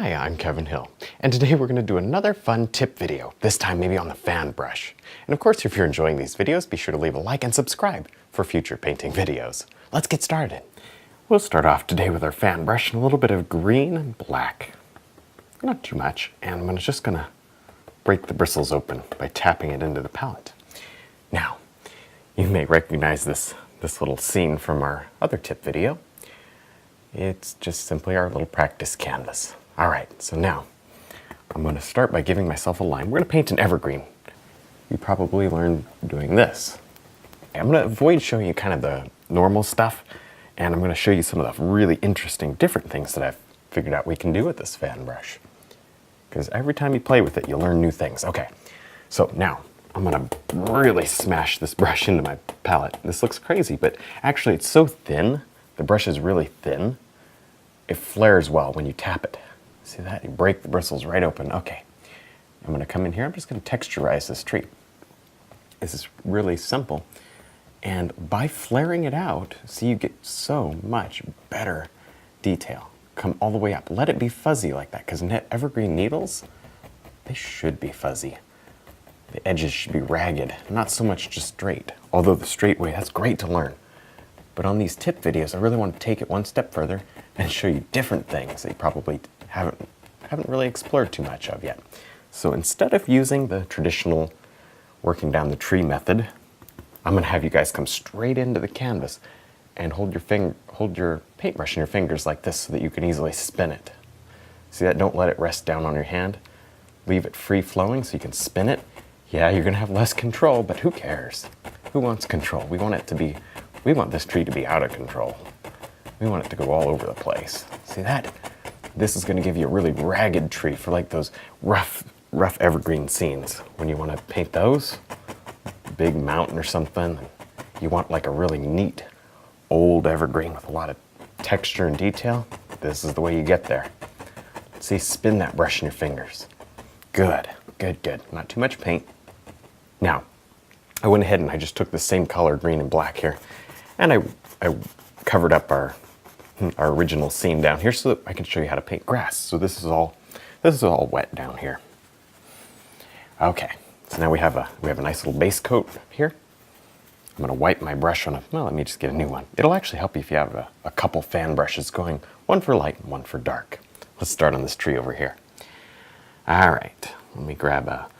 Hi, I'm Kevin Hill, and today we're going to do another fun tip video, this time maybe on the fan brush. And of course, if you're enjoying these videos, be sure to leave a like and subscribe for future painting videos. Let's get started. We'll start off today with our fan brush and a little bit of green and black. Not too much, and I'm just going to break the bristles open by tapping it into the palette. Now, you may recognize this little scene from our other tip video. It's just simply our little practice canvas. All right, so now I'm going to start by giving myself a line. We're going to paint an evergreen. You probably learned doing this. I'm going to avoid showing you kind of the normal stuff, and I'm going to show you some of the really interesting, different things that I've figured out we can do with this fan brush. Because every time you play with it, you learn new things. Okay, so now I'm going to really smash this brush into my palette. This looks crazy, but actually it's so thin. The brush is really thin. It flares well when you tap it. See that? You break the bristles right open. Okay, I'm going to come in here. I'm just going to texturize this tree. This is really simple. And by flaring it out, see, you get so much better detail. Come all the way up. Let it be fuzzy like that, because evergreen needles, they should be fuzzy. The edges should be ragged, not so much just straight. Although the straight way, that's great to learn. But on these tip videos, I really want to take it one step further and show you different things that you probably haven't really explored too much of yet. So instead of using the traditional working down the tree method, I'm going to have you guys come straight into the canvas and hold your paintbrush in your fingers like this so that you can easily spin it. See that? Don't let it rest down on your hand. Leave it free flowing so you can spin it. Yeah, you're going to have less control, but who cares? Who wants control? We want this tree to be out of control. We want it to go all over the place. See that? This is going to give you a really ragged tree for like those rough evergreen scenes. When you want to paint those, big mountain or something, you want like a really neat old evergreen with a lot of texture and detail, this is the way you get there. See, spin that brush in your fingers. Good, good, good. Not too much paint. Now, I went ahead and I just took the same color, green and black here, and I covered up our original scene down here so that I can show you how to paint grass. So this is all wet down here. Okay, so now we have a nice little base coat here. I'm going to wipe my brush on well, let me just get a new one. It'll actually help you if you have a couple fan brushes going, one for light and one for dark. Let's start on this tree over here. All right, let me grab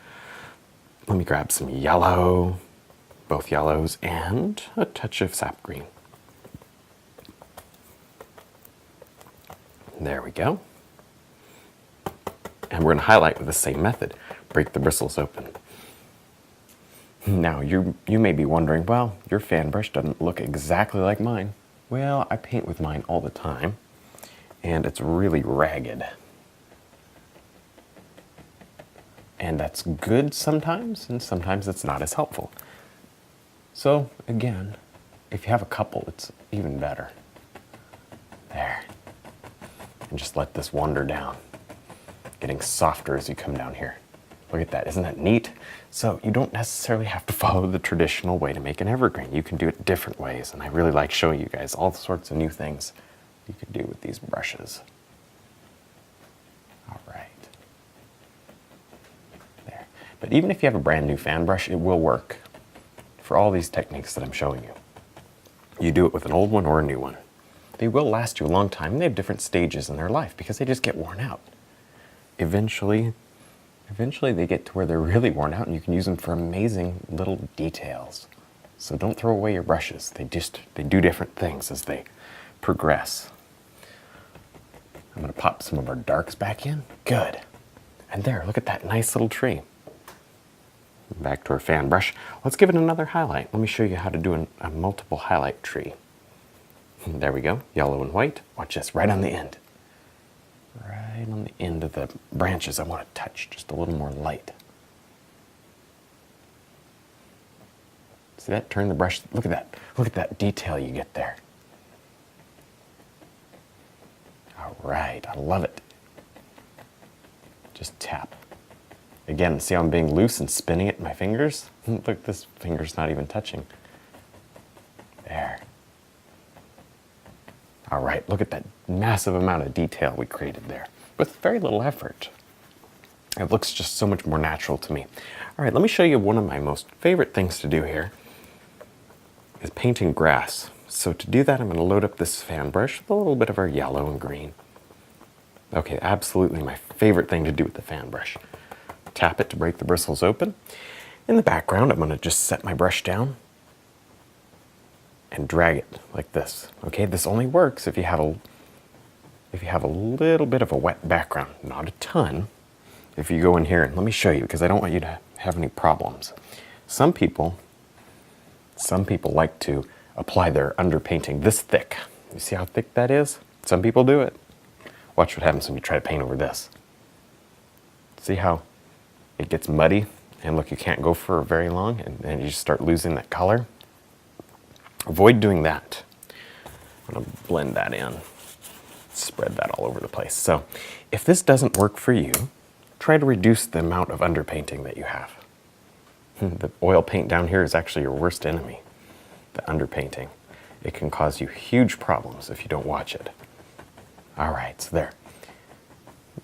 some yellow, both yellows, and a touch of sap green. There we go. And we're going to highlight with the same method. Break the bristles open. Now, you may be wondering, well, your fan brush doesn't look exactly like mine. Well, I paint with mine all the time, and it's really ragged. And that's good sometimes, and sometimes it's not as helpful. So, again, if you have a couple, it's even better. There. And just let this wander down, getting softer as you come down here. Look at that, isn't that neat? So you don't necessarily have to follow the traditional way to make an evergreen. You can do it different ways, and I really like showing you guys all sorts of new things you can do with these brushes. All right. There. But even if you have a brand new fan brush, it will work for all these techniques that I'm showing you. You do it with an old one or a new one. They will last you a long time, and they have different stages in their life because they just get worn out. Eventually they get to where they're really worn out and you can use them for amazing little details. So don't throw away your brushes. They do different things as they progress. I'm going to pop some of our darks back in. Good. And there, look at that nice little tree. Back to our fan brush. Let's give it another highlight. Let me show you how to do a multiple highlight tree. There we go, yellow and white. Watch this, right on the end. Right on the end of the branches, I want to touch just a little more light. See that? Turn the brush, look at that. Look at that detail you get there. All right, I love it. Just tap. Again, see how I'm being loose and spinning it in my fingers? Look, this finger's not even touching. There. All right, look at that massive amount of detail we created there. with very little effort. It looks just so much more natural to me. All right, let me show you one of my most favorite things to do here is painting grass. So to do that, I'm going to load up this fan brush with a little bit of our yellow and green. Okay, absolutely my favorite thing to do with the fan brush. Tap it to break the bristles open. In the background, I'm going to just set my brush down and drag it like this. Okay, this only works if you have a little bit of a wet background, not a ton. If you go in here, and let me show you because I don't want you to have any problems. Some people like to apply their underpainting this thick. You see how thick that is? Some people do it. Watch what happens when you try to paint over this. See how it gets muddy? And look, you can't go for very long, and you just start losing that color. Avoid doing that. I'm going to blend that in. Spread that all over the place. So if this doesn't work for you, try to reduce the amount of underpainting that you have. The oil paint down here is actually your worst enemy, the underpainting. It can cause you huge problems if you don't watch it. All right, so there.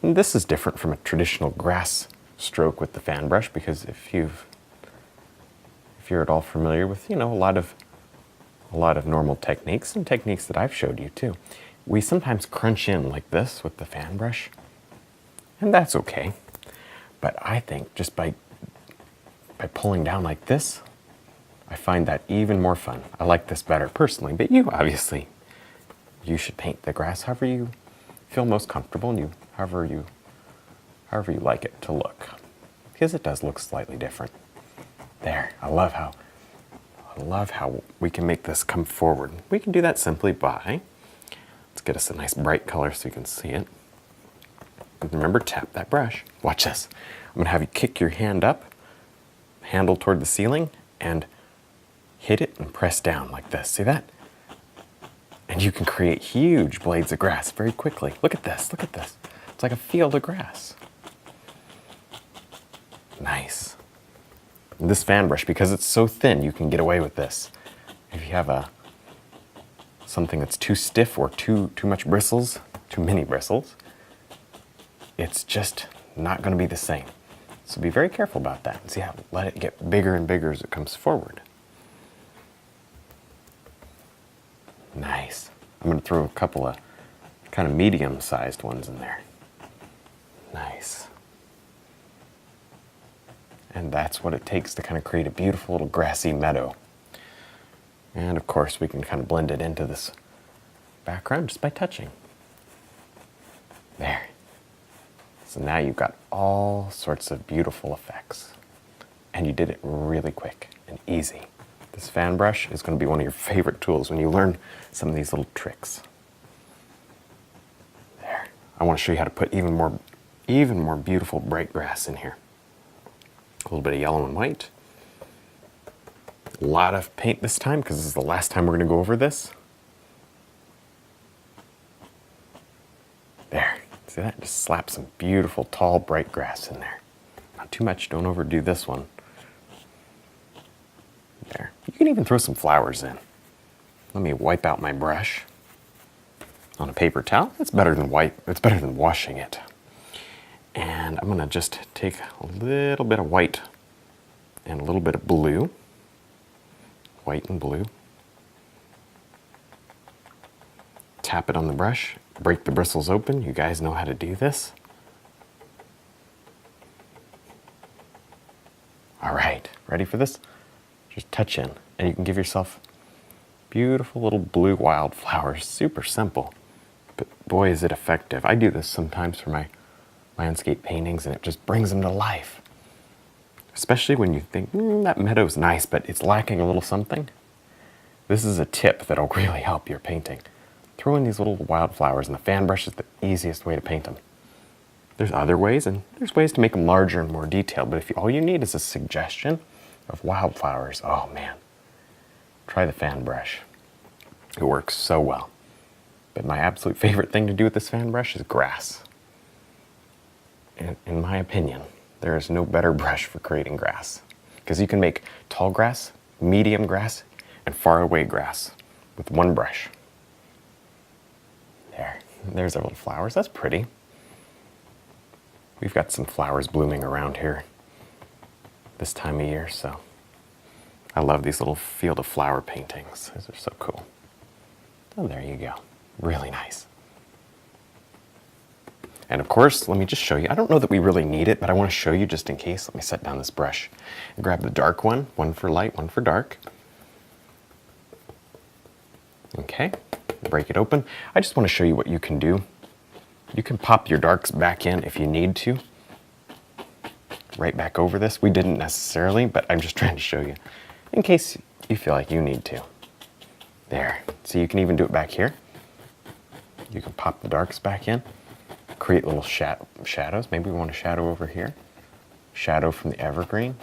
And this is different from a traditional grass stroke with the fan brush because if you're at all familiar with, a lot of normal techniques and techniques that I've showed you too, we sometimes crunch in like this with the fan brush, and that's okay. But I think just by pulling down like this, I find that even more fun. I like this better personally, but you should paint the grass however you feel most comfortable and however you like it to look, because it does look slightly different. There, I love how we can make this come forward. We can do that simply by, let's get us a nice bright color so you can see it. And remember, tap that brush. Watch this. I'm going to have you kick your hand up, handle toward the ceiling, and hit it and press down like this. See that? And you can create huge blades of grass very quickly. Look at this, look at this. It's like a field of grass. Nice. And this fan brush, because it's so thin, you can get away with this. If you have something that's too stiff or too much bristles, too many bristles, it's just not going to be the same. So be very careful about that. See how, let it get bigger and bigger as it comes forward. Nice. I'm going to throw a couple of kind of medium-sized ones in there. Nice. And that's what it takes to kind of create a beautiful little grassy meadow. And of course, we can kind of blend it into this background just by touching. There. So now you've got all sorts of beautiful effects. And you did it really quick and easy. This fan brush is going to be one of your favorite tools when you learn some of these little tricks. There. I want to show you how to put even more beautiful bright grass in here. A little bit of yellow and white. A lot of paint this time because this is the last time we're going to go over this. There. See that? Just slap some beautiful, tall, bright grass in there. Not too much. Don't overdo this one. There. You can even throw some flowers in. Let me wipe out my brush on a paper towel. It's better than washing it. And I'm going to just take a little bit of white and a little bit of blue. White and blue. Tap it on the brush. Break the bristles open. You guys know how to do this. All right, ready for this? Just touch in, and you can give yourself beautiful little blue wildflowers. Super simple, but boy is it effective. I do this sometimes for my landscape paintings, and it just brings them to life. Especially when you think, that meadow's nice, but it's lacking a little something. This is a tip that'll really help your painting. Throw in these little wildflowers, and the fan brush is the easiest way to paint them. There's other ways, and there's ways to make them larger and more detailed, but all you need is a suggestion of wildflowers, oh man, try the fan brush. It works so well. But my absolute favorite thing to do with this fan brush is grass. In my opinion, there is no better brush for creating grass, because you can make tall grass, medium grass, and far away grass with one brush. There's our little flowers. That's pretty. We've got some flowers blooming around here this time of year, so I love these little field of flower paintings. These are so cool. Oh, there you go. Really nice. And of course, let me just show you. I don't know that we really need it, but I want to show you just in case. Let me set down this brush and grab the dark one for light, one for dark. Okay, break it open. I just want to show you what you can do. You can pop your darks back in if you need to. Right back over this. We didn't necessarily, but I'm just trying to show you in case you feel like you need to. There. So you can even do it back here. You can pop the darks back in, create little shadows. Maybe we want a shadow over here. Shadow from the evergreen.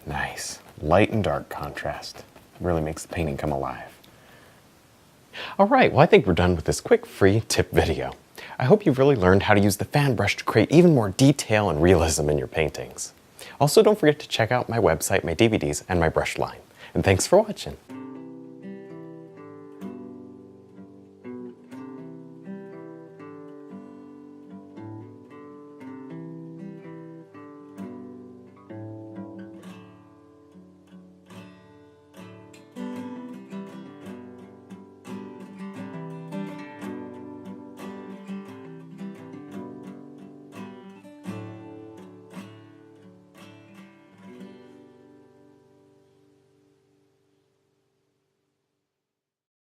Nice. Light and dark contrast. Really makes the painting come alive. All right, well, I think we're done with this quick free tip video. I hope you've really learned how to use the fan brush to create even more detail and realism in your paintings. Also, don't forget to check out my website, my DVDs, and my brush line. And thanks for watching.